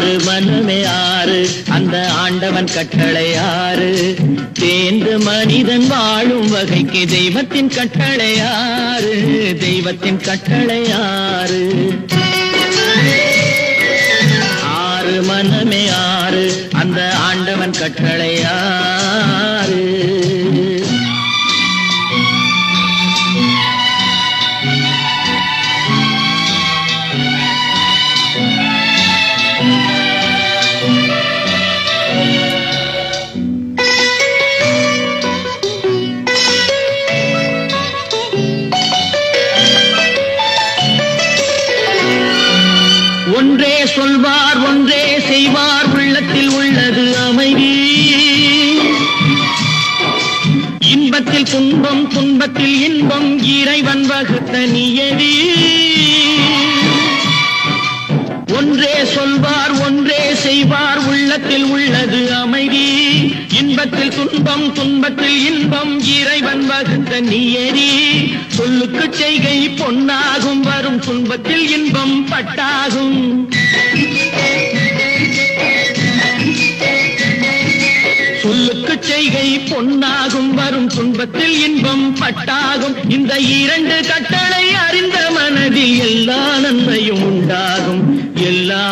ஆறு மனமே ஆறு அந்த ஆண்டவன் கட்டளை ஆறு தேர்ந்து மனிதன் வாழும் வகைக்கு தெய்வத்தின் கட்டளை ஆறு தெய்வத்தின் கட்டளை ஆறு ஆறு மனமே ஆறு அந்த ஆண்டவன் கட்டளை ஆறு ஒன்றே சொல்வார் ஒன்றே செய்வார் உள்ளத்தில் உள்ளது அமைதி இன்பத்தில் துன்பம் துன்பத்தில் இன்பம் இறைவன் வகுத்த நியதி ஒன்றே சொல்வார் ஒன்றே செய்வார் உள்ளத்தில் உள்ளது அமைதி இன்பத்தில் துன்பம் துன்பத்தில் இன்பம் இறைவன் வகுத்த நியதி சொல்லுக்கு செய்கை பொன்னாகும் வரும் துன்பத்தில் இன்பம் பட்டாகும் சொல்லுக்கு செய்கை பொன்னாகும் வரும் துன்பத்தில் இன்பம் பட்டாகும் இந்த இரண்டு கட்டளை அறிந்த மனதில் எல்லா நன்மையும் உண்டாகும் எல்லா